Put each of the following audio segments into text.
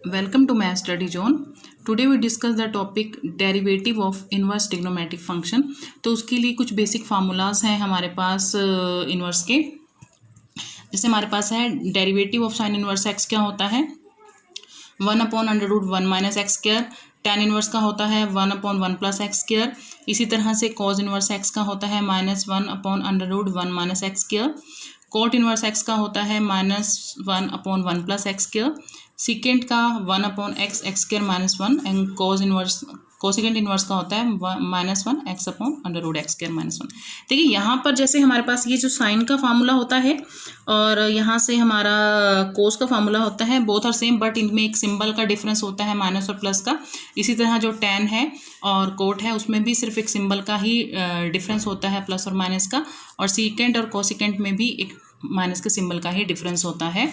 Welcome to Math Study Zone. Today we discuss the topic derivative of inverse trigonometric function. तो उसके लिए कुछ basic formulas हैं हमारे पास इन्वर्स के। जैसे हमारे पास है derivative of sine inverse x क्या होता है 1/√1 minus x square. Tan inverse का होता है 1/1 प्लस एक्स स्क्वायर। इसी तरह से कॉज इनवर्स एक्स का होता है -1/√1 minus x square. Cot inverse x का होता है -1/1 प्लस एक्स स्क्वायर। सीकेंट का 1/x x square -1 and cosecant inverse का होता है -1 x/√x स्क्वायर -1। देखिए यहाँ पर जैसे हमारे पास ये जो साइन का फार्मूला होता है और यहाँ से हमारा कोस का फार्मूला होता है, बोथ आर सेम बट इनमें एक सिंबल का डिफरेंस होता है माइनस और प्लस का। इसी तरह जो टेन है और कोट है उसमें भी सिर्फ एक सिंबल का ही डिफरेंस होता है प्लस और माइनस का, और सीकेंट और कोसेकेंट में भी एक माइनस के सिंबल का ही डिफरेंस होता है।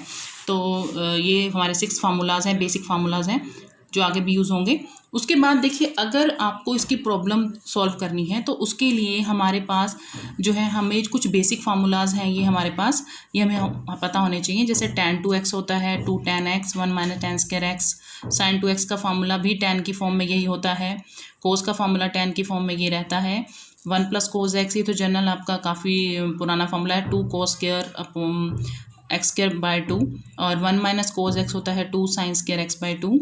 तो ये हमारे 6 फार्मूलाज हैं, बेसिक फार्मूलाज हैं जो आगे भी यूज़ होंगे। उसके बाद देखिए अगर आपको इसकी प्रॉब्लम सॉल्व करनी है तो उसके लिए हमारे पास जो है हमें कुछ बेसिक फार्मूलाज हैं, ये हमारे पास ये हमें पता होने चाहिए। जैसे tan 2x होता है 2 tan x 1 minus tan square x। sin 2x का फार्मूला भी tan की फॉर्म में यही होता है। कोस का फार्मूला tan की फॉर्म में ये रहता है 1 + cos x। ये तो जनरल आपका काफ़ी पुराना फार्मूला है 2 cos square x square by 2, और 1 माइनस cos x होता है 2 sin स्क्वायर x बाय 2।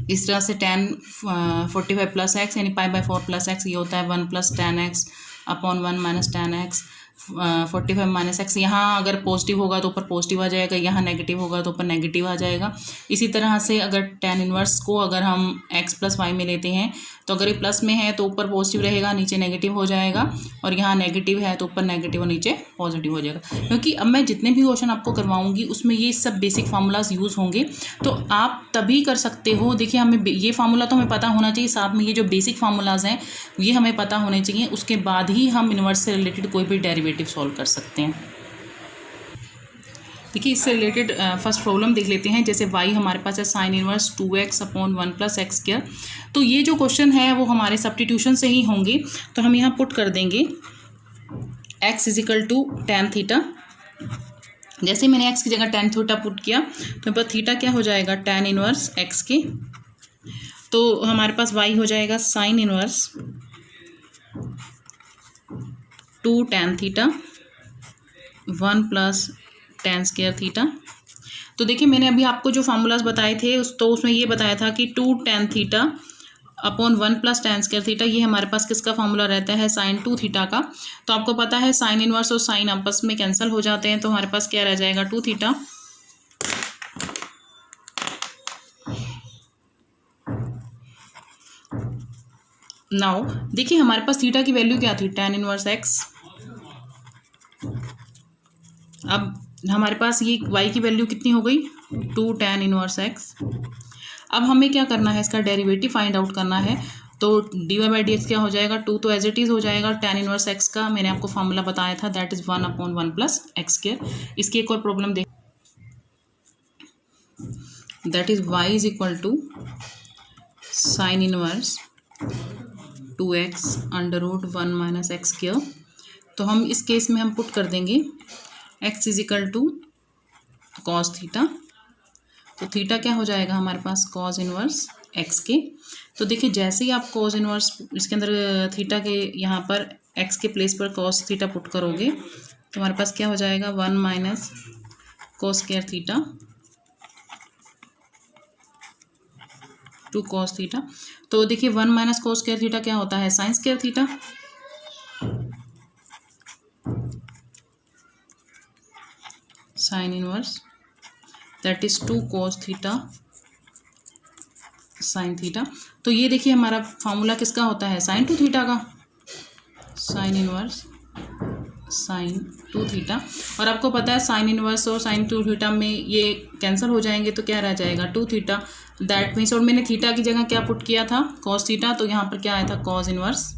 इस तरह से tan 45 प्लस एक्स यानी π/4 प्लस एक्स ये होता है 1 + tan x upon 1 minus tan x। 45 minus x, यहाँ अगर पॉजिटिव होगा तो ऊपर पॉजिटिव आ जाएगा, यहाँ नेगेटिव होगा तो ऊपर नेगेटिव आ जाएगा। इसी तरह से अगर tan इनवर्स को अगर हम x + y में लेते हैं तो अगर ये प्लस में है तो ऊपर पॉजिटिव रहेगा नीचे नेगेटिव हो जाएगा, और यहाँ नेगेटिव है तो ऊपर नेगेटिव और नीचे पॉजिटिव हो जाएगा। क्योंकि अब मैं जितने भी क्वेश्चन आपको करवाऊंगी उसमें ये सब बेसिक फार्मूलाज यूज़ होंगे, तो आप तभी कर सकते हो। देखिए हमें ये फार्मूला तो हमें पता होना चाहिए, साथ में ये जो बेसिक फार्मूलाज हैं ये हमें पता होने चाहिए, उसके बाद ही हम इनवर्स से रिलेटेड कोई भी डेरिवेटिव सॉल्व कर सकते हैं। देखिए इससे रिलेटेड फर्स्ट प्रॉब्लम देख लेते हैं। जैसे y हमारे पास है sine inverse 2x/1 + x square. तो ये जो क्वेश्चन है वो हमारे सब्स्टिट्यूशन से ही होंगे, तो हम यहाँ पुट कर देंगे x = tan थीटा। जैसे मैंने x की जगह tan थीटा पुट किया तो मेरे पास थीटा क्या हो जाएगा tan इनवर्स x के। तो हमारे पास y हो जाएगा sine inverse 2 tan theta 1 + tan square theta. तो देखिए मैंने अभी आपको जो फार्मूलाज बताए थे उसमें ये बताया था कि 2 tan theta upon 1 + tan square theta, ये हमारे पास किसका फार्मूला रहता है sin 2 थीटा का। तो आपको पता है साइन इनवर्स और साइन आपस में कैंसिल हो जाते हैं, तो हमारे पास क्या रह जाएगा 2 थीटा। नाउ देखिए हमारे पास थीटा की वैल्यू क्या थी tan इनवर्स x। अब हमारे पास ये y की वैल्यू कितनी हो गई 2 tan इनवर्स x। अब हमें क्या करना है, इसका डेरिवेटिव फाइंड आउट करना है। तो dy/dx क्या हो जाएगा 2 तो एज इट इज़ हो जाएगा। tan इनवर्स x का मैंने आपको फार्मूला बताया था दैट इज़ 1/1 + x स्क्वायर। इसकी एक और प्रॉब्लम देख, that is y = sine inverse 2x/√1 - x square. तो हम इस केस में हम पुट कर देंगे x = cos थीटा। तो थीटा क्या हो जाएगा हमारे पास cos इनवर्स x के। तो देखिए जैसे ही आप cos इनवर्स इसके अंदर थीटा के यहाँ पर x के प्लेस पर cos थीटा पुट करोगे तो हमारे पास क्या हो जाएगा 1 minus cos square theta 2 cos theta. तो देखिए 1 माइनस cos स्क्वायर थीटा क्या होता है sine square theta. Sine inverse that is 2 cos theta sine theta. तो ये देखिए हमारा फार्मूला किसका होता है साइन 2 थीटा का, साइन इनवर्स साइन 2 थीटा। और आपको पता है साइन इनवर्स और साइन 2 थीटा में ये कैंसिल हो जाएंगे तो क्या रह जाएगा 2 थीटा। दैट मीन्स, और मैंने थीटा की जगह क्या पुट किया था cos थीटा, तो यहाँ पर क्या आया था cos इनवर्स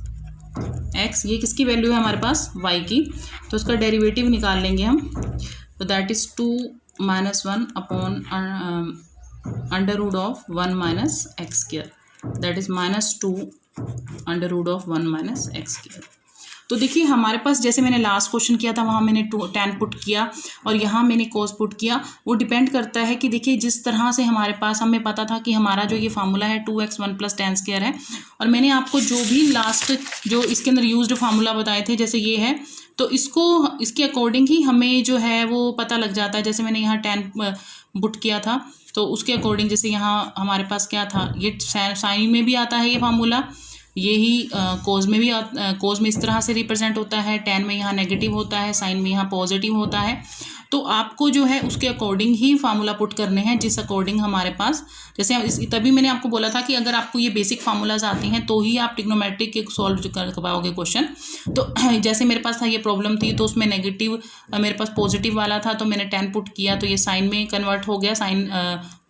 x। ये किसकी वैल्यू है हमारे पास y की, तो उसका डेरिवेटिव निकाल लेंगे हम। तो that is 2 - 1 upon √1 - x square, that is -2 √1 - x square. तो देखिए हमारे पास जैसे मैंने लास्ट क्वेश्चन किया था वहाँ मैंने tan पुट किया और यहाँ मैंने cos पुट किया। वो डिपेंड करता है कि देखिए जिस तरह से हमारे पास हमें पता था कि हमारा जो ये फार्मूला है 2x 1 + tan स्क्वायर है, और मैंने आपको जो भी लास्ट जो इसके अंदर यूज्ड फार्मूला बताए थे जैसे ये है, तो इसके अकॉर्डिंग ही हमें जो है वो पता लग जाता है। जैसे मैंने यहाँ tan पुट किया था तो उसके अकॉर्डिंग जैसे यहाँ हमारे पास क्या था, ये साइन में भी आता है ये फार्मूला, यही कोज में भी कोज में इस तरह से रिप्रेजेंट होता है, tan में यहाँ नेगेटिव होता है, साइन में यहाँ पॉजिटिव होता है। तो आपको जो है उसके अकॉर्डिंग ही फार्मूला पुट करने हैं जिस अकॉर्डिंग हमारे पास, जैसे तभी मैंने आपको बोला था कि अगर आपको ये बेसिक फार्मूलाज आती हैं तो ही आप ट्रिग्नोमेट्रिक सॉल्व कर पाओगे क्वेश्चन। तो जैसे मेरे पास था ये प्रॉब्लम थी तो उसमें नेगेटिव मेरे पास पॉजिटिव वाला था, तो मैंने tan पुट किया तो ये साइन में कन्वर्ट हो गया, साइन,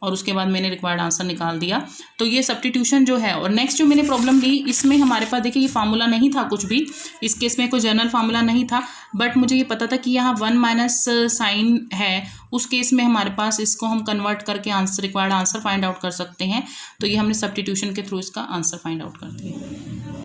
और उसके बाद मैंने रिक्वायर्ड आंसर निकाल दिया। तो ये सब्स्टिट्यूशन जो है। और नेक्स्ट जो मैंने प्रॉब्लम ली इसमें हमारे पास देखिए ये फार्मूला नहीं था कुछ भी, इस केस में कोई जनरल फार्मूला नहीं था, बट मुझे ये पता था कि यहाँ 1 माइनस साइन है, उस केस में हमारे पास इसको हम कन्वर्ट करके answer required answer find out कर सकते हैं। तो ये हमने सब्स्टिट्यूशन के थ्रू इसका आंसर फाइंड आउट कर दिया।